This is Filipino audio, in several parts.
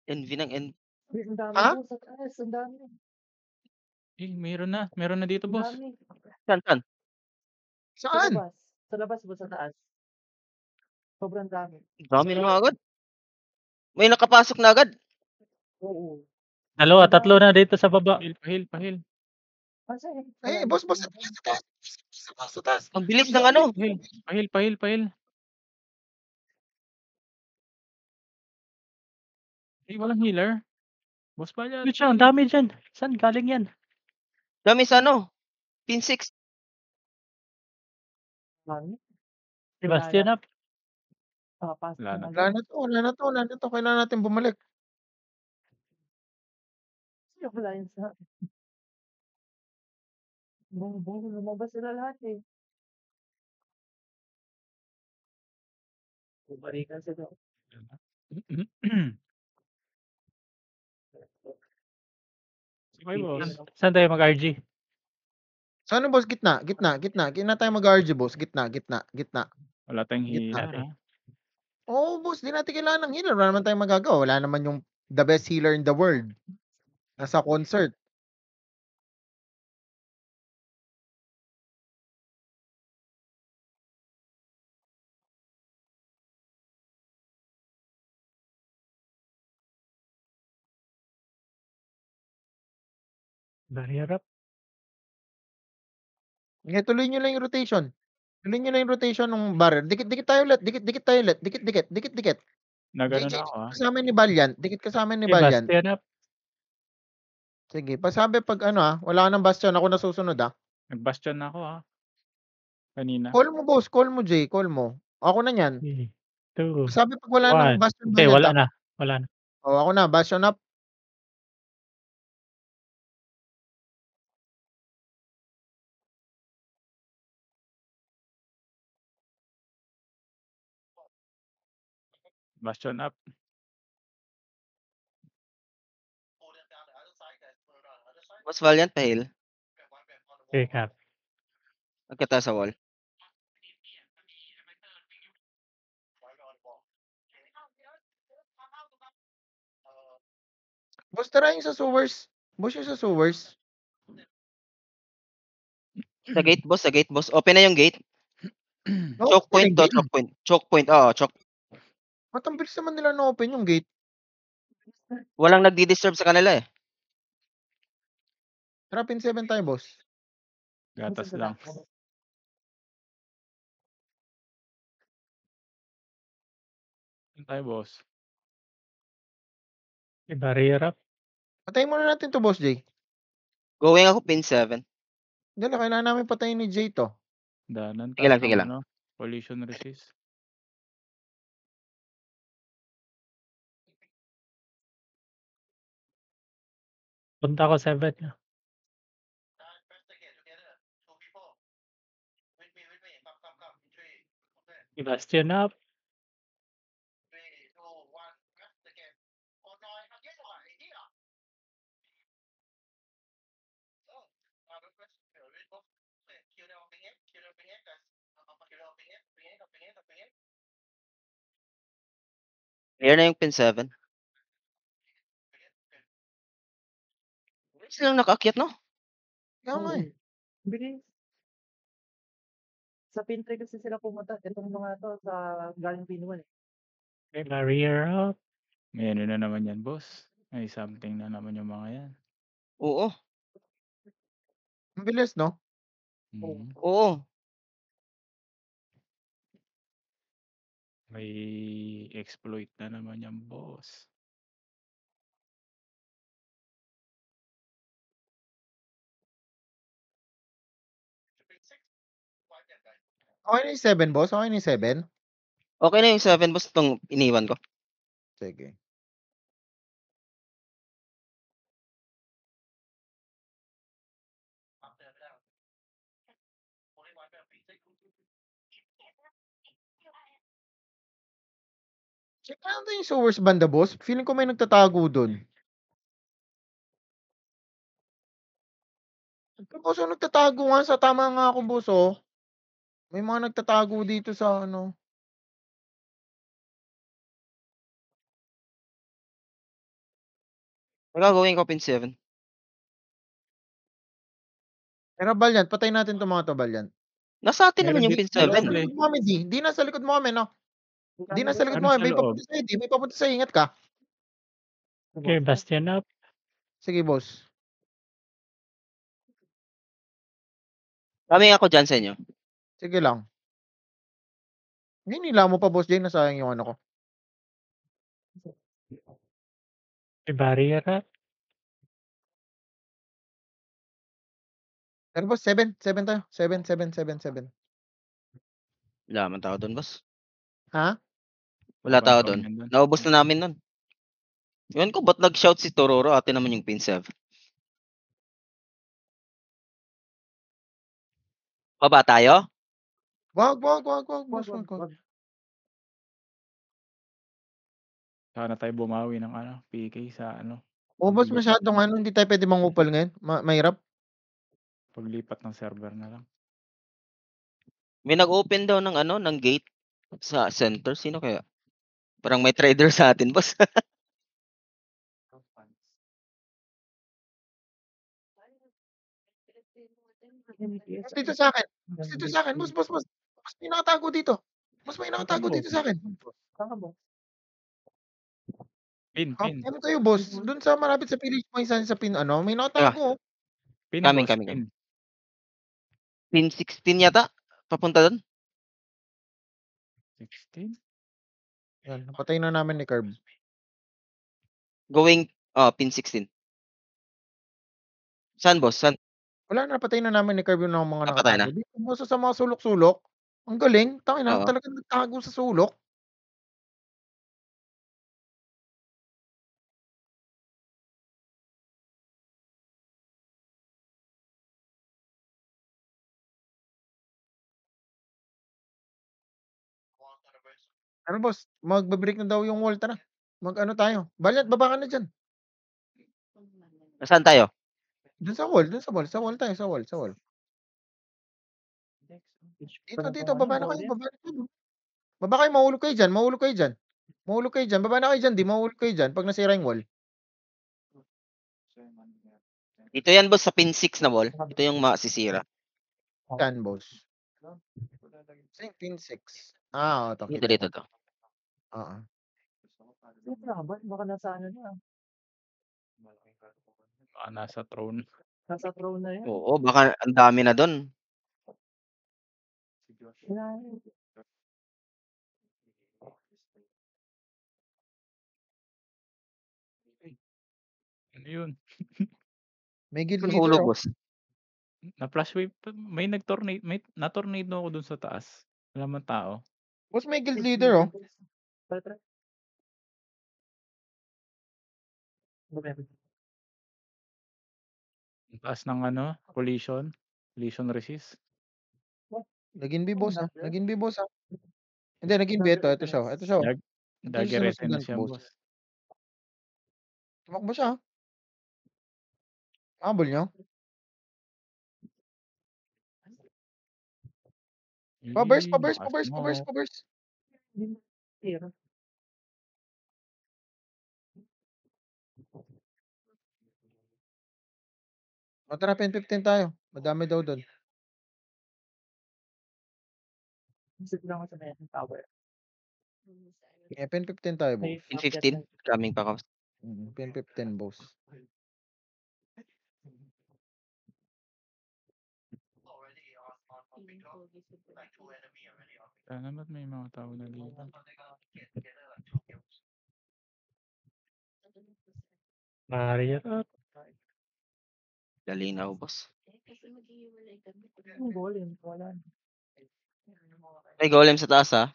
Envy ng Uy, ang dami Ha? boss sa taas, ang dami. Meron na dito Ang boss. dami. saan? Sa Saan? labas. Sa labas boss, sa taas. Sobrang dami. Dami na nga agad. May nakapasok na agad. Oo. Dalawa, Ang tatlo dami. na dito sa baba. Pahil. Saan? Eh, boss, boss, sa taas. Sa taas. Ang bilis ng ano. Pahil. Walang healer. Boss pala. Wait siya, ang dami dyan. Saan galing yan? Dami sa ano. Pin 6. Dami. Sebastian up. Pasok Wala na. na. Wala na to. Kailangan natin bumalik. Wala yun sa... Bong, lumabas sila lahat eh. Bumalikan sila. Okay, boss. Saan tayo mag-RG? Saan boss? Gitna. Gitna tayo mag-RG, boss. Gitna. Wala tayong Gitna. healer, ha? Oo, boss. Di natin kailangan ng healer. Wala naman tayong magagawa. Wala naman yung the best healer in the world. Nasa concert. Barrier up. Okay, tuloy nyo lang yung rotation. Ng barrier. Dikit tayo ulit. Dikit. Nagano JJ, na ako, ha? kasama ni Valiant. Dikit kasama ni Valiant. Sebastian up. Sige, pasabi pag wala ka ng bastion. Ako nasusunod, Nag-bastion na ako, ha? Kanina. Call mo, boss. Call mo, Jay. Call mo. Ako na yan. 2, Sabi pag wala 1. ng bastion Hindi, Valiant. wala na. Oh, ako na. Bastion up. Bastion up. Mas Valiant pahil. Okay, cap. Nagkata sa wall. Boss, tara yung sa sewers. Boss, yung sa sewers. Sa gate boss. Open na yung gate. No, Choke point to, choke point. Oo, choke. Ba't ang bilis naman nila na-open yung gate? Walang nagdi-disturb sa kanila eh. Tara, pin 7 tayo, boss. Gatas lang. Saan tayo, boss? Barrier up. Patayin muna natin to, boss Jay. Going ako pin 7. Dala, kailangan namin patayin ni Jay to. Danan. Sige lang, taas sige ng lang. Collision resist. Punta ko 7. Sebastian up. Clear na yung pin 7. Bilis lang nakaakyat, no? Kaya nga eh. Bilis. Sa pin 3 kasi sila pumunta. Itong mga to sa galing pin 1 eh. Okay, barrier up. May ano na naman yan, boss. May something na naman yung mga yan. Oo. Ang bilis, no? Oo. May exploit na naman yan, boss. Okay na yung 7, boss? Okay na yung 7? Okay na yung 7 boss itong iniwan ko. Sige. Check natin yung sewers banda, boss. Feeling ko may nagtatago dun. Boss, nagtatago nga sa tama nga ako, boss, oh. May mga nagtatago dito sa ano. Gagawin ko pin 7. Pero Valiant, patayin natin 'tong mga 'to, Valiant. Nasa atin Meron naman yung dito pin sa Nasa 7. loob, eh. likod mo kami, D. D, nasa likod mo kami, no? D, nasa likod Ano mo sa kami. May loob? papunta sa'yo, D. May papunta sa'yo. Ingat ka. Okay, Bastion up. Sige, boss. Coming ako dyan sa inyo. Sige lang. Hinila mo pa, Boss Jay. Nasayang yung ano ko. May barrier up. Pero boss, 7. 7 tayo. 7, 7, 7, 7. Wala man tao doon, boss. Ha? Wala Ibang tao tao doon. yan doon. Naubos na namin nun. Yun ko, ba't nag-shout si Tororo? Atin naman yung pin 7. Baba tayo? Wag, boss. Wag. Sana tayo bumawi ng PK sa O, boss, masyadong hindi tayo pwede mangupal ngayon. Mahirap. paglipat ng server na lang. May nag-open daw ng gate sa center. Sino kaya? Parang may trader sa atin, boss. Boss, dito sa akin. Boss, dito sa akin. Boss. Boss, may nakatago dito. Boss, may nakatago dito sa akin. Pin. Ano kayo, boss? Doon sa malapit sa village mo, isa sa pin, may nakatago. Pin, Coming, boss. coming. Pin. Pin 16 yata? Papunta doon? 16? Yan, napatay na namin ni Curb. Going, pin 16. Saan, boss? Saan? Wala na, napatay na namin ni Curb yung mga Napatay nakatago. Dito, boss, sa mga sulok-sulok. Ang galing. Tangina, Oo. talagang nagtago sa sulok. Ano, boss? Magbe-break na daw yung wall. Tara. Mag-ano tayo. Valiant, baba ka na dyan. Saan tayo? Dun sa wall. Sa wall tayo. Sa wall. Dito. Baba na kayo. Baba kayo. Mahulog kayo dyan. Baba na kayo dyan. Di mahulog kayo dyan pag nasira yung wall. Ito yan, boss, sa pin 6 na wall. Ito yung masisira. Yan, boss. Same pin 6. Ito. Dito. Oo. Baka nasa ano na. Nasa throne. Nasa throne na yan. Oo, baka ang dami na doon. Ano yun? May guild Yung leader. hulog, Oh. boss. Na-flash wave. May nag-tornado. Na-tornado ako dun sa taas. Wala man tao. Boss, may guild leader. Oh. Tara. Ang taas ng collision. Collision resist. Naging B, boss. Naging B, boss. Hindi, naging B. Ito siya. Dagi sinusundan na siya, ko, boss. Tumakbo siya. Habol niyo. Pa-burst. Tara, pin 15 tayo. Madami daw doon. Sit lang ako sa may tower. Pin 15 tayo, boss. Pin 15. Coming pa ako. Pin 15, boss. Sana ba't may mga tao na dito? Barrier up. Dali na, boss. Yung golem, wala. May golem sa taas, ha?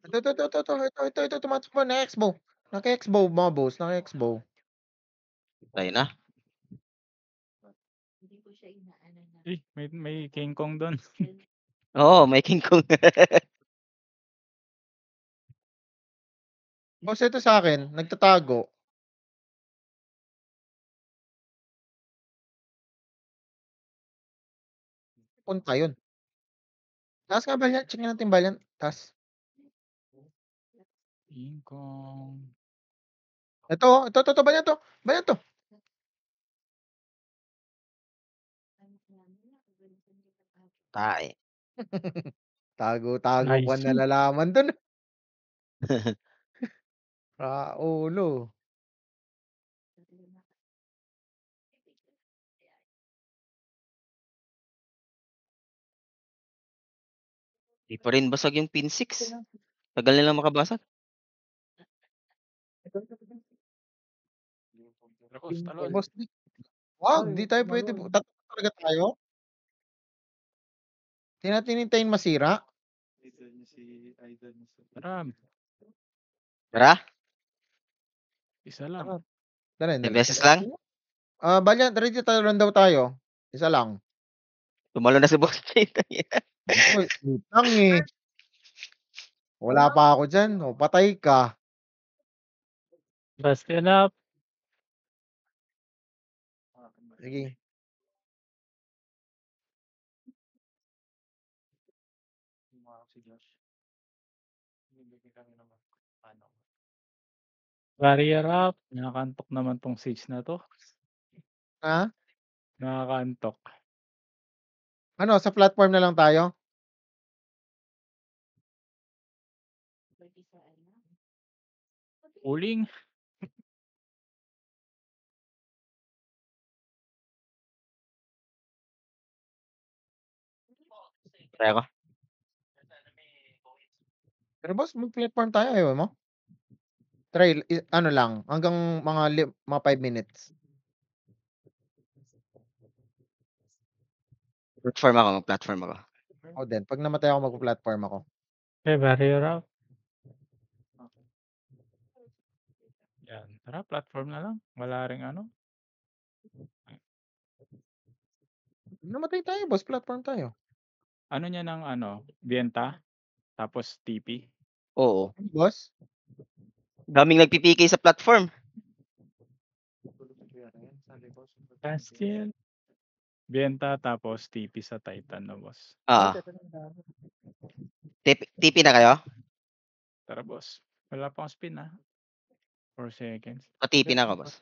Ito. Tumatakbo. Naka-exbow. Naka-exbow, mga boss. Naka-exbow. Tayo na. May King Kong doon. Oo, may King Kong. Boss, ito sa akin. Nagtatago. Punta yun. Taas nga, Valiant. Check natin, Valiant. Taas. King Kong. Ito, banyan to. Banyan to. Tae. Tago-tago Nice pa yun. nalalaman dun. Raulo. Di pa rin basag yung pin 6. Tagal nilang makabasag. Tapos, talon. Boss, wag, di tayo pwede. Tatlo talaga tayo. Di natin hintayin masira. Tara, Tara, isa lang. Dali. may beses lang. Balyan, ready talon daw tayo. Isa lang. Tumalo na si Boss Jay. Uy, utang eh. Wala pa ako dyan. O, patay ka. Bastion up. Sige. Barrier up. Nakakantok naman tong Sage na to. Ha? Nakakantok. Ano, sa platform na lang tayo? Uling. Try ko. Pero boss, mag-platform tayo. Ayaw mo? Try, ano lang, hanggang mga 5 minutes. Platform ako. O din, pag namatay ako, mag-platform ako. Okay, barrier up. Yan. Tara, platform na lang. Wala ring ano. Namatay tayo, boss. Platform tayo. Ano niya ng ano? Bienta. Tapos TP. Oo. Boss? Daming nagpipikay sa platform. Bastion. Bienta tapos TP sa Titan na boss. TP na kayo? Tara boss. Wala pang spin 4 seconds. TP na ako, boss.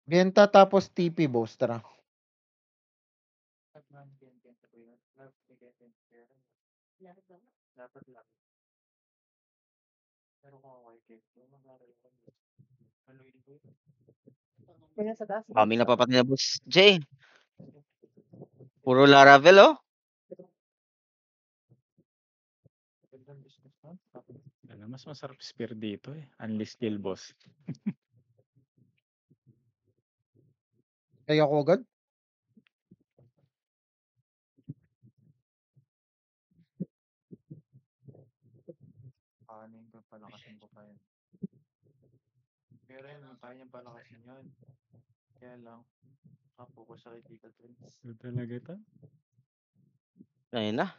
Benta tapos TP, boss. Tara. Kaya sa taas. Kaming napapatay na Boss Jay. Puro Laravel, oh. Ano, mas masarap spear dito eh. Unleash skill boss. Kaya ako agad? Paano yung palakasin ko pa yun? Pero yun, kaya niyang palakasin yun. Kaya lang, nakapokus sa critical twins. Ito talaga ito. Ayun na.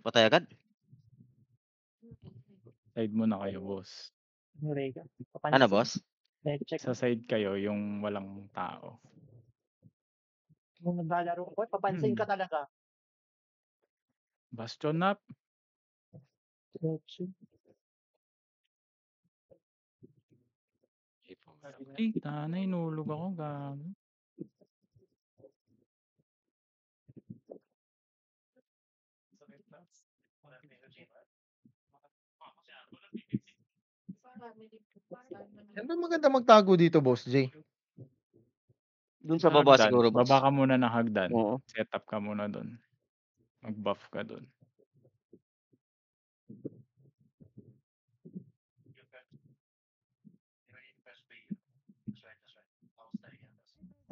Patay agad. Side mo na kayo boss. Ano, boss? Sa side kayo yung walang tao. Kung naglalaro ko, papansin ka talaga. Bastion up. Ay, tanay, nulog ako. Gago. Yan ba maganda magtago dito, boss J? Dun sa baba Hagdan. siguro, boss. Baba ka muna ng hagdan. Oo. Set up ka muna dun. Mag-buff ka dun.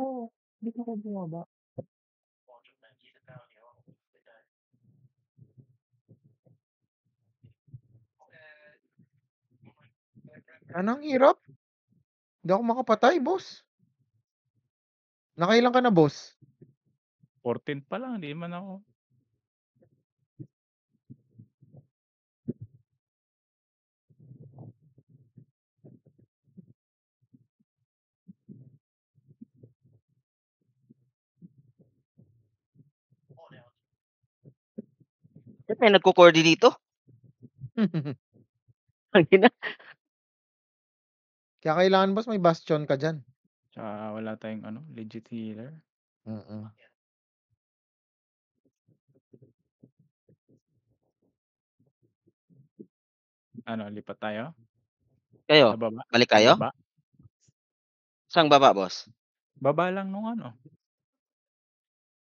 Oo, hindi ko bumaba. Anong hirap? Hindi ako makapatay, boss. Nakailan ka na, boss? 14 pa lang, hindi man ako. Ba't may nagko-coordinate dito? Tangina. Kaya kailangan boss may bastion ka diyan. Tsaka wala tayong ano, legit healer. Mm. Ano, lipat tayo? Kayo, Sa baba? balik Sa kayo? baba? Saang baba, boss? Baba lang nung ano.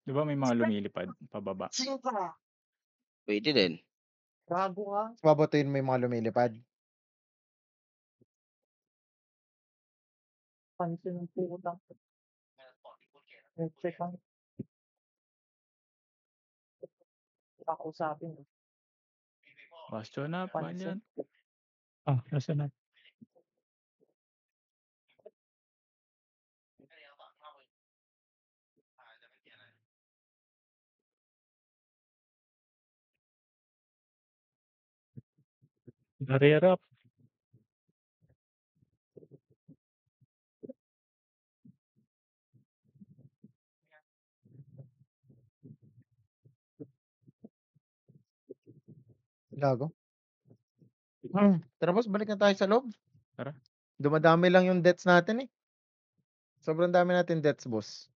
'Di ba may mga lumilipad pababa? Pwede din. Gago ka. Babatiin mo yung mga lumilipad. Pansin ng putang. Check ang kakausapin. Bastion up, Pansin. Valiant. Ah, nasa na? Barrier up. Gago. Tara boss, balik na tayo sa loob. Tara. Dumadami lang yung deaths natin eh. Sobrang dami natin deaths, boss.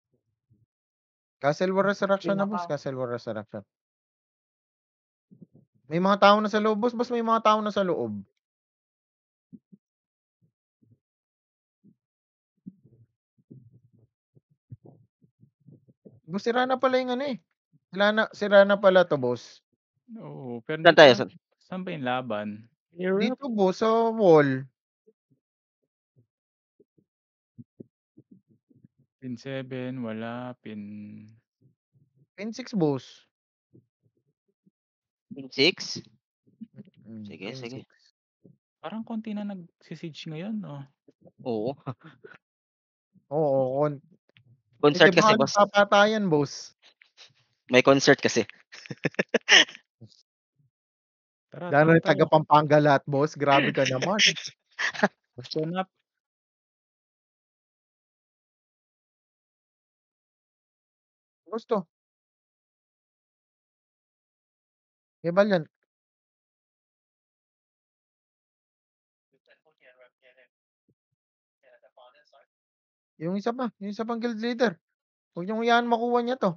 Castle War Resurrection na boss, Castle War Resurrection. May mga tao na sa loob, boss. Boss, may mga tao na sa loob. Boss, sira na pala yung ano eh. Sira na pala to, boss. Oo, pero Saan tayo? saan ba yung laban? Barrier up. Dito, boss, sa wall. Pin 7, wala. Pin Pin 6, boss. Pin 6? Sige, Pin sige. 6. parang konti na nagsisiege ngayon, oh. Oo. Oo, Concert di ba kasi, nga boss. nagpapatayan, boss? May concert kasi. Tara, Lalo tara, yung taga tara. Pampanga lahat, boss. Grabe ka naman. Bastion up. Gusto. May Valiant. Yung isa pang guild leader. Huwag niyong hayaan makuha niya to.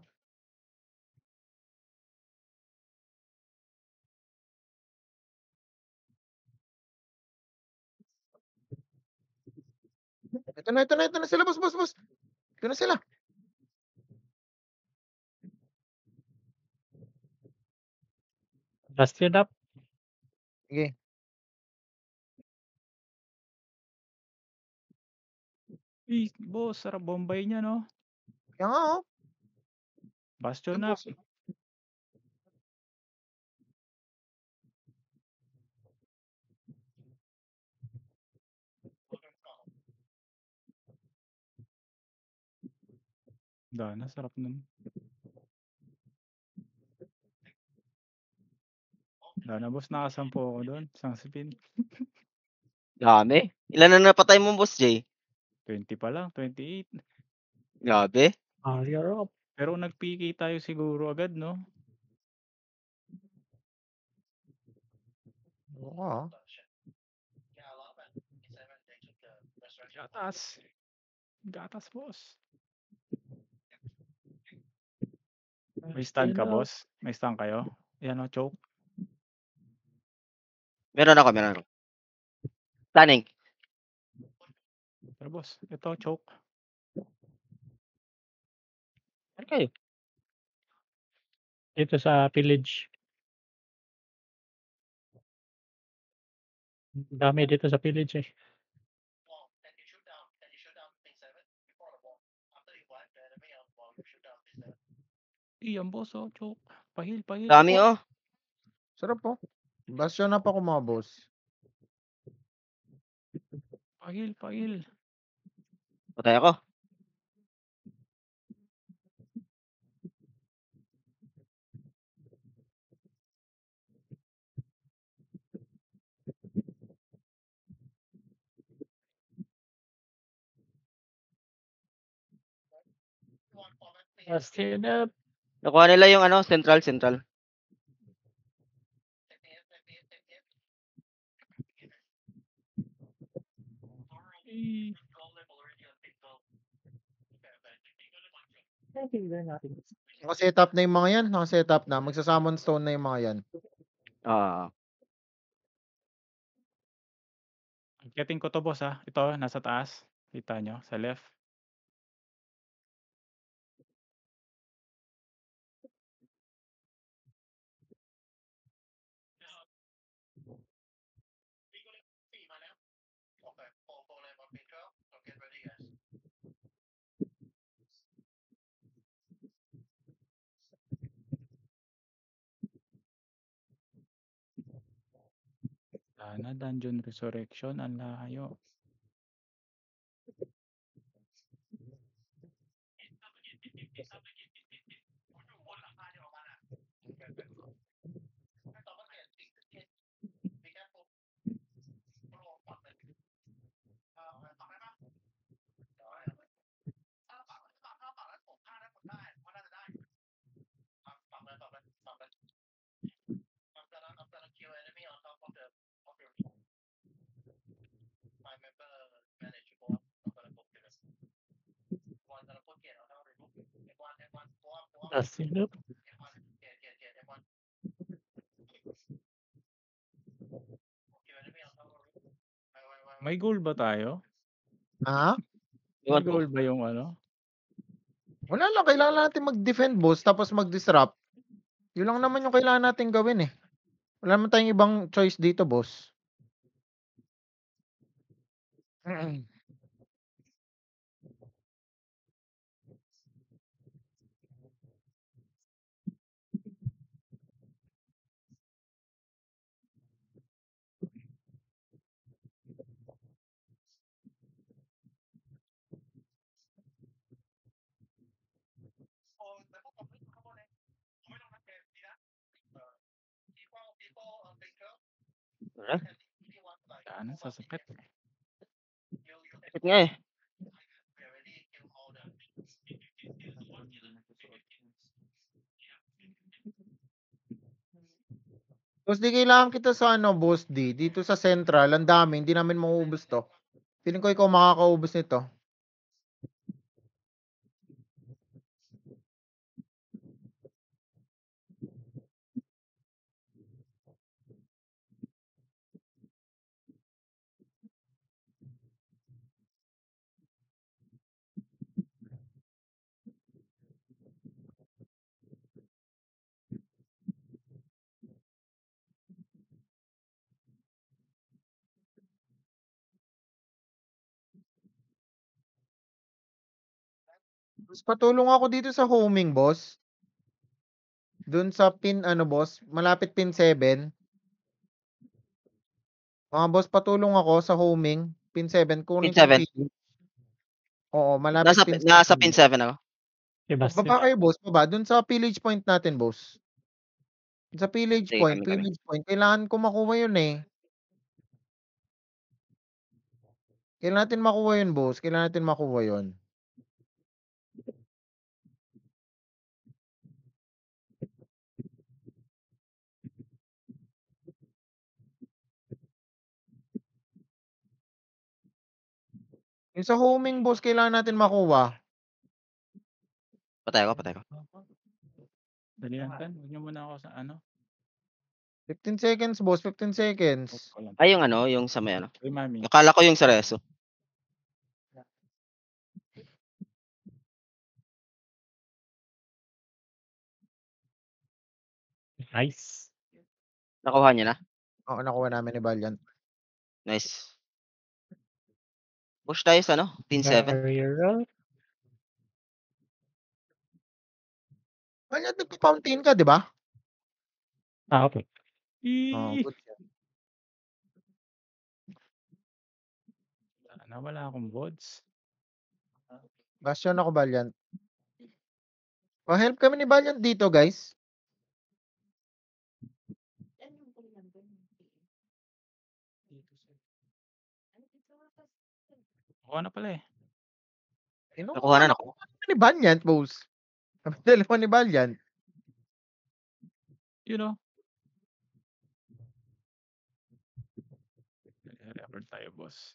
Ito na sila, boss. Ito na sila. Bastion up. Sige. Boss, sarap Bombay niya, no? Kaya nga, oh. Bastion Ito, up. boss. Dana, sarap nun. Dana, boss, nakasampo ako doon. Isang spin. Dami. Ilan na napatay mo, boss Jay? 20 pa lang, 28. Grabe. Barrier up. Pero nag-PK tayo siguro agad, no? Oo, ah. Gatas, boss. May stun ka, boss? May stun kayo? Yan, o, choke. Meron ako. Stunning. Pero, boss, ito, choke. Ano kayo? Dito sa village. Dami dito sa village eh. Iyan, boss, oh, choke. Pahil. Dami, oh. Sarap, oh. Bastion up ako, mga boss. Pahil. Patay ako. Bastion up. Nakuha nila yung central. Eh, Tingnan natin. Naka-setup na yung mga yan. Naka-setup na. Magsa-summon stone na yung mga yan. Oo. Getting ko to boss Ito, nasa taas. Kita nyo, sa left. Sana Dungeon Resurrection, ang layo. Silip. May goal ba tayo? Ha? May Ewan ko. goal ba yung ano? Wala lang. Kailangan natin mag-defend, boss. Tapos mag-disrupt. Yun lang naman yung kailangan natin gawin eh. Wala naman tayong ibang choice dito, boss. Alright. Sana, sasakit. Sakit nga eh. Boss, di kailangan kita sa ano, boss D. Dito sa central, ang dami. Hindi namin mauubos to. Feeling ko ikaw makakaubos nito. Boss, patulong ako dito sa homing, boss. Doon sa pin, ano, boss. Malapit pin 7. Mga boss, patulong ako sa homing. Pin 7. Kunin Pin ko yung 7. pin. Oo, malapit pin 7. Nasa pin 7 ako. Sebastian. Baba kayo, boss. Baba. Doon sa pillage point natin, boss. Sa pillage Sige, point. kami. Pillage point. Kailangan ko makuha yun eh. Kailangan natin makuha yun, boss. Kailangan natin makuha yun. Yung sa homing, boss, kailangan natin makuha. Patay ako. Dalihan kan. Huwag nyo muna ako sa ano. 15 seconds, boss. 15 seconds. Post ko lang. Ay, yung ano, yung sa may ano. Uy, mami. Akala ko yung sa reso. Nice. Nakuha niya na. Oo, nakuha namin ni Valiant. Nice. Push tayo sa ano? Pin 7. Barrier up. Valiant, nagpa-fountain ka, di ba? Okay. Oo, Eee! good yan. Sana wala akong bots. Bastion ako, Valiant. Pa-help kami ni Valiant dito, guys. Kuha na pala eh. Nakuha na. Nakuha ni Valiant, boss. Kami dalawa ni Valiant. You know. Record tayo, boss.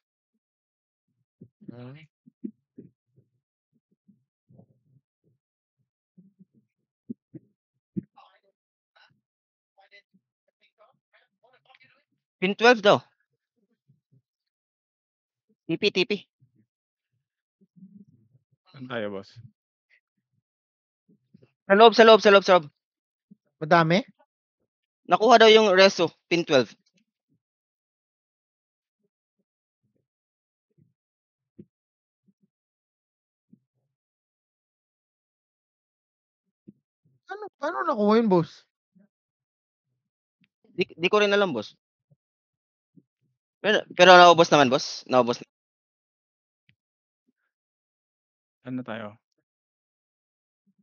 Hmm. Pin 12 daw. TP. Saan tayo, boss? Sa loob. Madami? Nakuha daw yung reso, pin 12. Paano nakuha yun, boss? Di ko rin alam, boss. Pero naubos naman, boss. Naubos. Saan na tayo?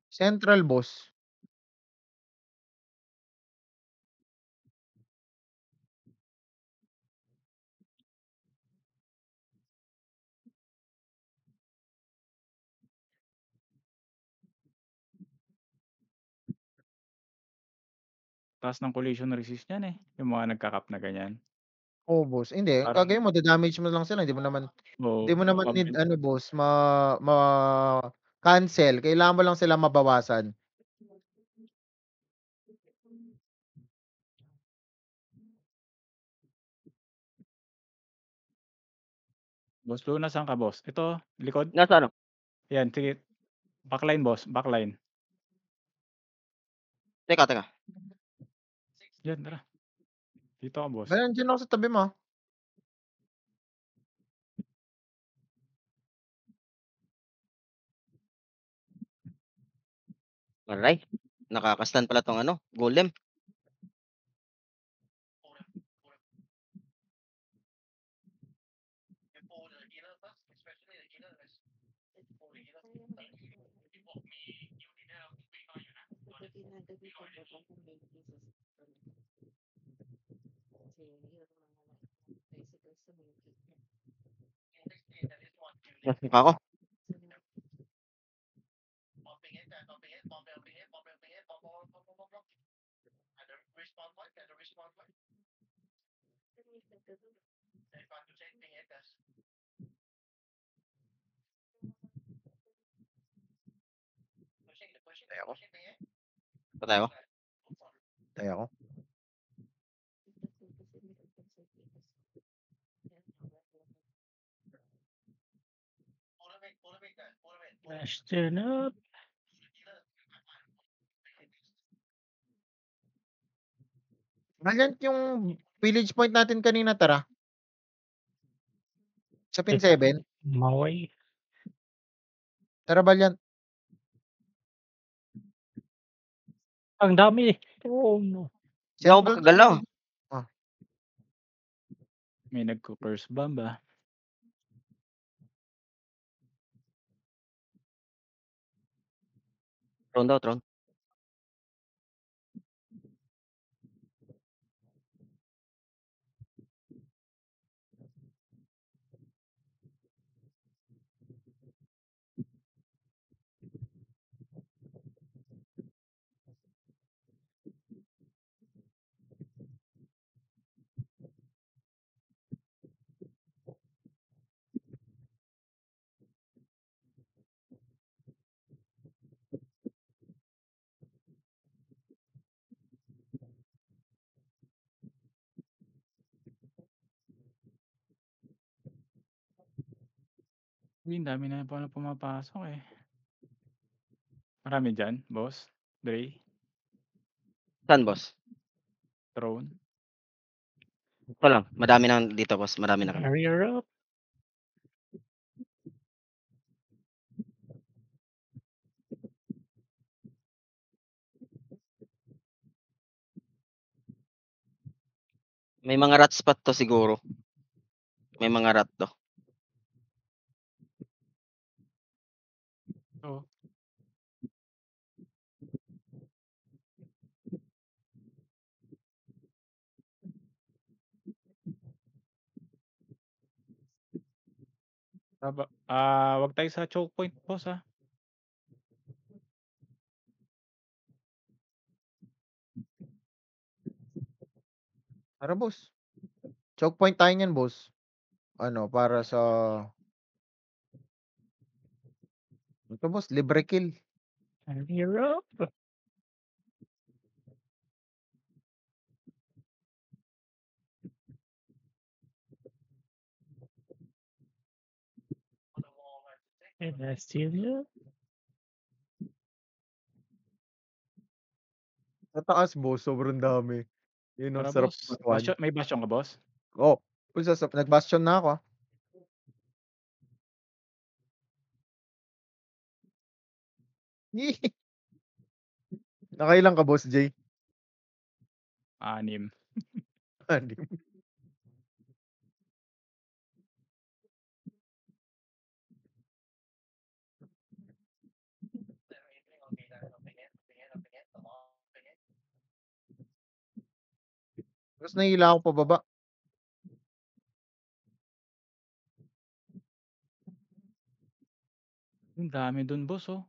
Central, boss. Taas ng collision resist niyan eh. Yung mga nagka-cap na ganyan. Oo, boss. Hindi, Parang gagawin mo, da-damage mo lang sila. Hindi mo naman oo, need pampi ano, boss, cancel. Kailangan mo lang sila mabawasan. Boss Luna, saan ka, boss? Ito, likod. Nasa ano? Yan, sige. Backline, boss. Backline. Teka. Yan, tara. Dito ka, boss. Ba, nandiyan ako sa tabi mo. Aray. Nakakastan pala tong ano, golem. Mas mukha ko. Patay ako. Tayo ako. Question up. Valiant yung village point natin kanina, tara. Sa pin Teka, 7. Maway. Tara, Valiant. Ang dami. Oh, no. Hindi ako Central makagalaw. May nagko-curse bomb ba? Tron daw, Tron. Uy, ang dami na pala pumapasok eh. Marami dyan, boss. Dre, Saan, boss? Throne. Ito lang. Madami na dito, boss. Marami na kami. Barrier up. May mga rat spot to siguro. May mga rat to. Oh. Wag tayo sa choke point, boss ah. Tara, boss. Choke point tayo niyan, boss. Ano, para sa Ito boss, libre kill. Ang hirap. Na-steal niya. Sa taas boss, sobrang dami. Yun ang Tara sarap boss. matuan. May bastion ka boss? Oh, nag-bastion na ako. Nakailan ka boss Jay? 6. Anim. Tapos nahila ako pababa. Ang dami dun boss oh.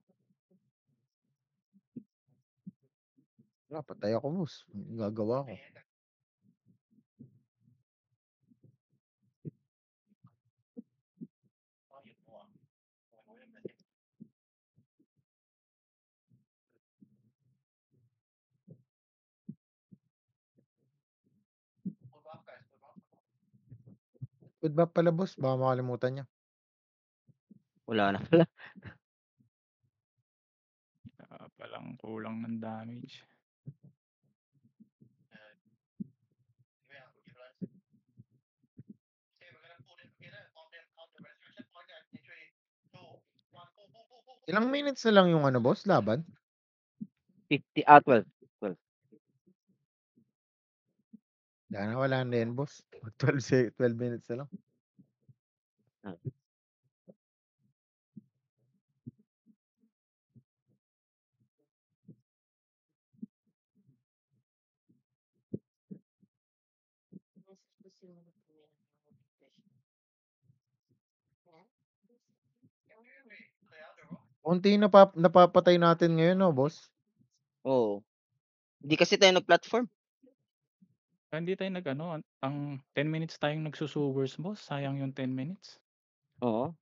Patay ako boss. Anong gagawa ko? Good ba pala boss? Baka makalimutan niya. Wala na pala. Palang kulang ng damage. Ilang minutes na lang yung boss, laban? 12. 12. Wala na yan boss. 12 minutes na lang. Ah. Unti napapatay natin ngayon, no, boss? Oo. Hindi kasi tayo nag-platform. Hindi tayo ang 10 minutes tayong nagsusubers boss. Sayang yung 10 minutes. Oo.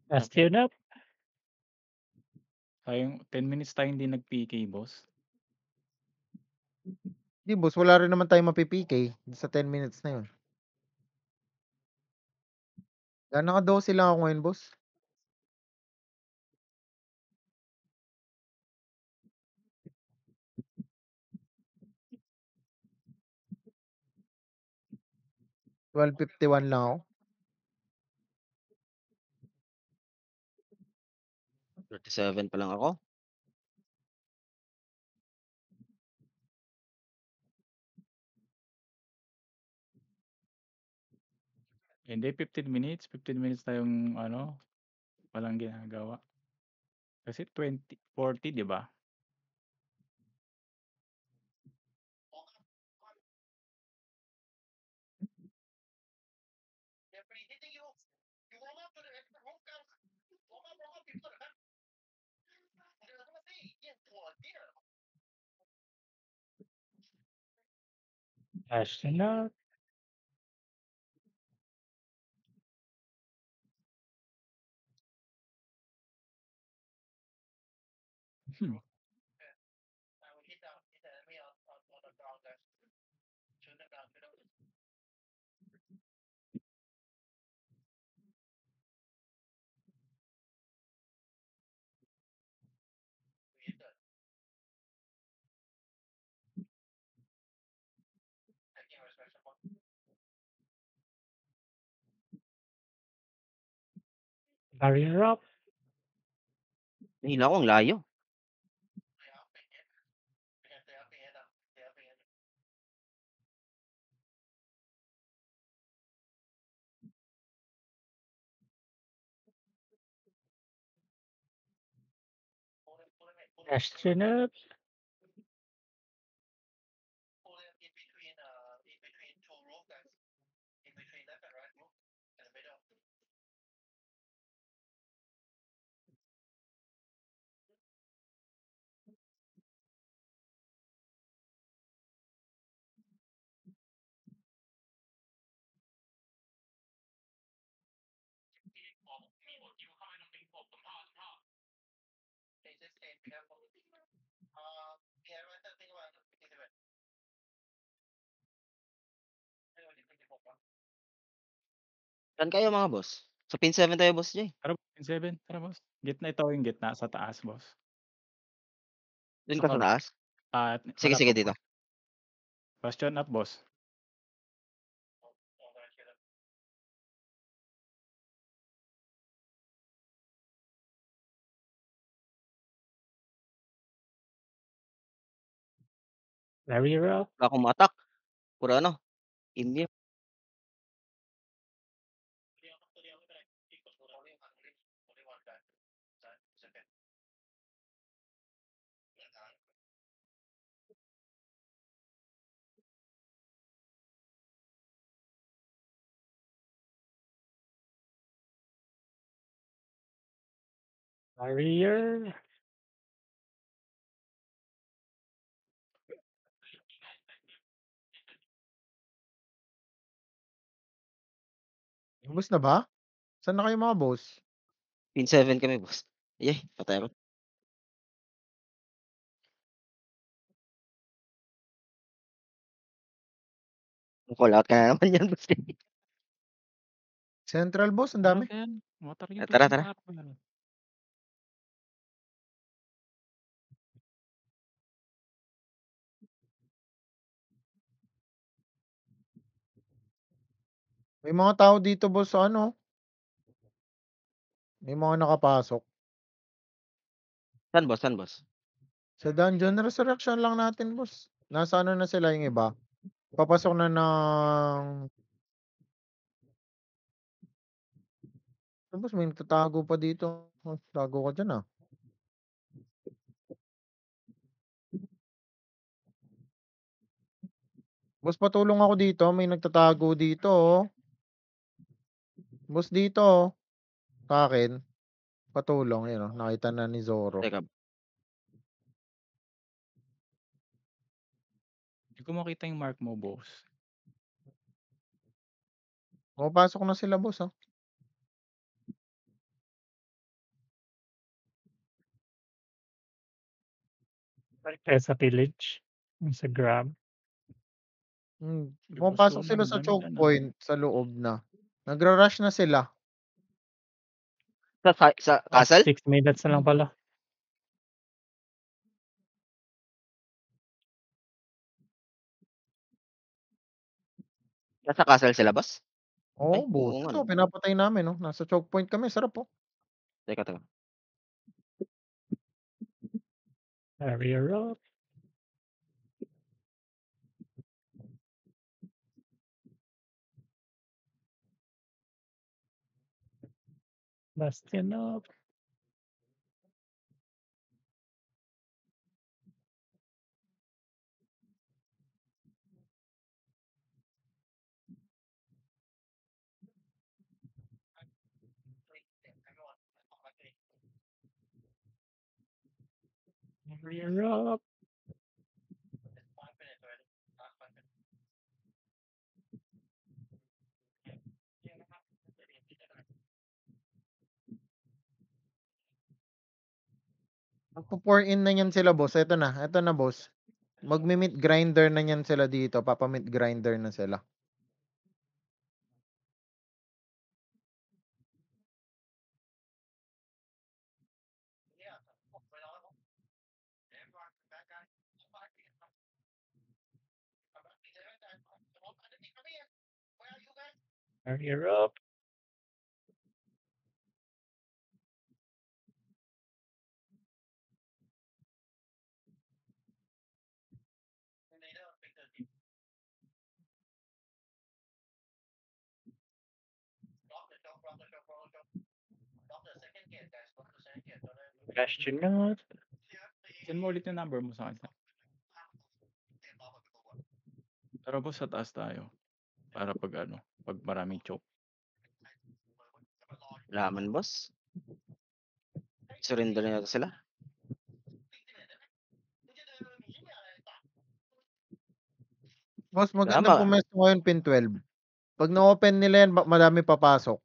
Na-steal na. Sayang 10 minutes tayong hindi nag-PK boss. Hindi boss, wala rin naman tayo mapipk sa 10 minutes na yun. Naka-12 lang ako ngayon, boss. $12.51 lang ako. 37 pa lang ako. Hindi 15 minutes. 15 minutes tayong walang ginagawa. Kasi 40, di ba? Na-steal na. Hmm. Barrier up. Nahila ko ang layo. Na-steal na. Saan kayo mga boss? Sa pin 7 tayo boss Jay. Tara, pin 7. Tara, boss. Gitna ito yung gitna sa taas, boss. Dun Sa ka sa kabila. taas? Sige, Malapit sige po. dito. Bastion up, boss. Barrier up. Wala akong ma-attack. Puro ano, immune. Barrier. Ubos na ba? Saan na kayo mga boss? Pin 7 kami boss. Ay, patay ako. Call out ka na naman yan boss. Central boss, ang dami. Motor Ah, tara, tara. May mga tao dito boss sa ano. May mga nakapasok. Saan boss? Saan boss? Sa Dungeon Resurrection lang natin boss. Nasa ano na sila yung iba. Papasok na ng... Boss, may nagtatago pa dito. Oh, tago ka dyan ah. Boss, patulong ako dito. May nagtatago dito oh. Boss dito oh. Sa akin. Patulong. Yun oh. Nakita na ni Zoro. Teka. Hindi ko makita yung mark mo, boss. Pasok na sila boss oh. Sa village. Sa grab. Pumapasok sila sa choke point sa loob na. Nagra-rush na sila. Sa castle? 6 minutes na lang pala. Nasa castle sila boss? Oo, Ay, boss. oo nga, Ito, no. pinapatay namin no. Nasa choke point kami. Sarap oh. Teka, teka. Barrier up. Bastion up. Barrier up. Magpo-pour in na yan sila boss. Ito na boss. Magmi-meat grinder na yan sila dito. Papa-meat grinder na sila. Barrier up. Bastion up. Send mo ulit yung number mo sa akin. Tara, boss, sa taas tayo. Para pag maraming choke. Laman boss. Surrender na yata sila. Boss, maganda Tama. pumesto ngayon pin 12. Pag na-open nila yan, madami papasok.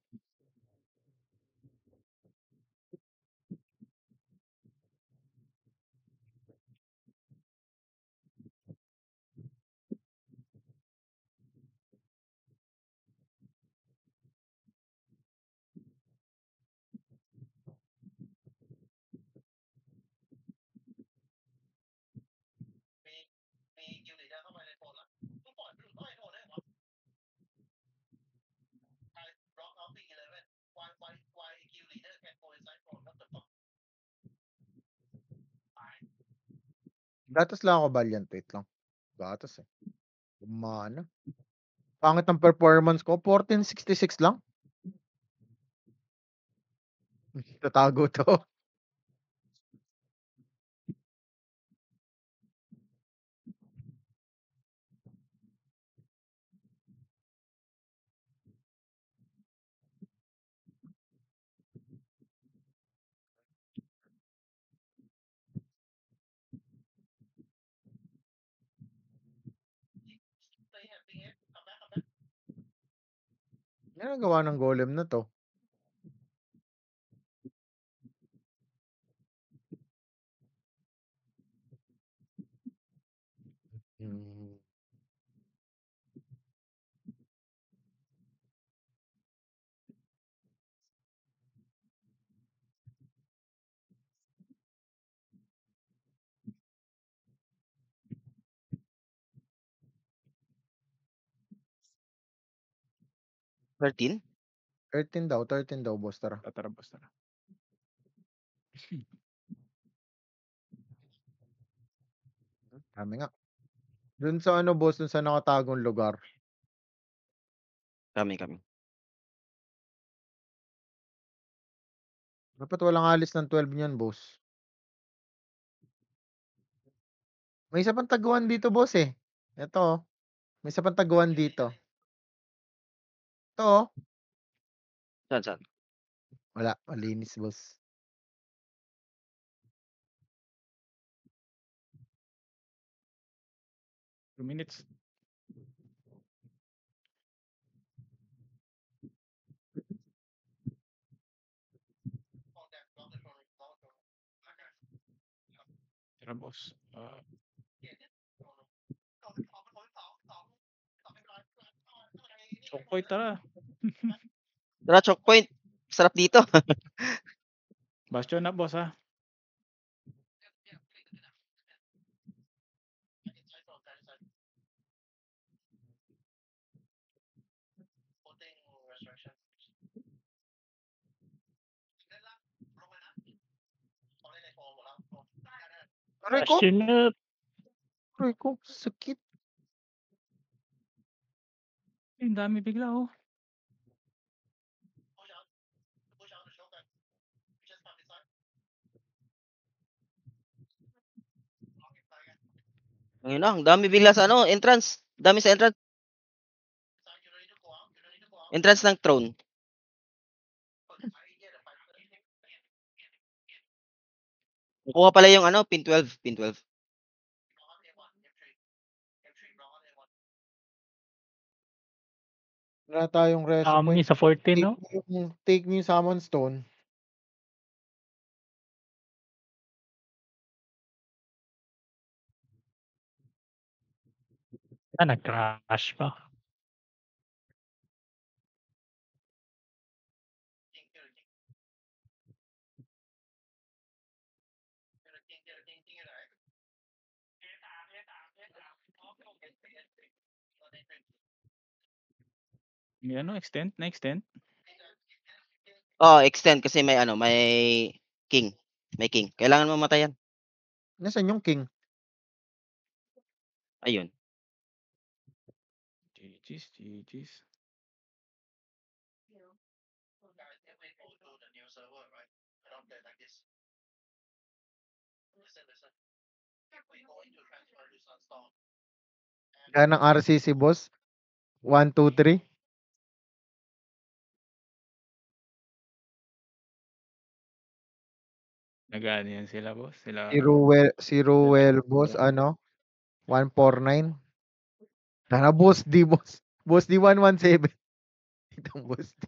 Gatas lang ako, Valiant. Wait lang. Gatas eh. Gumana. Pangit ng performance ko. 1466 lang. Tatago to. Yan ang gawa ng golem na to. Hmm. $13? 13 daw, boss. Tara. Tara, boss, tara. Dami nga. Dun sa ano, boss, dun sa nakatagong lugar. Kami. Dapat walang alis ng 12 niyan, boss. May isa pang taguan dito, boss eh. Ito, oh. May isa pang taguan dito. Ito, oh. Saan? Wala, malinis, boss. Two minutes. Tara, boss. Chokoy, tara. Tara, choke point. Sarap dito. Bastion na, boss, ha. Aray ko, Bastion up. aray ko, sakit. Ang dami bigla, oh. Ayun na, ang dami bigla sa ano, entrance. Dami sa entrance. Entrance ng throne. Nakuha pala yung ano, pin 12. Wala tayong reso Kami point. sa 14, no? Take me yung summon stone. Nag-crash pa. May ano, extend? Na-extend? Oh, extend kasi may ano, may king. May king. Kailangan mamatayan. Nasaan yung king? Ayun. GG's. Yan ang RCC, boss. 1, 2, 3. Nag-ano yan sila, boss? Sila, Si Ruel, boss, ano? 149. Sana boss D, boss. Boss D 117. Itong boss D.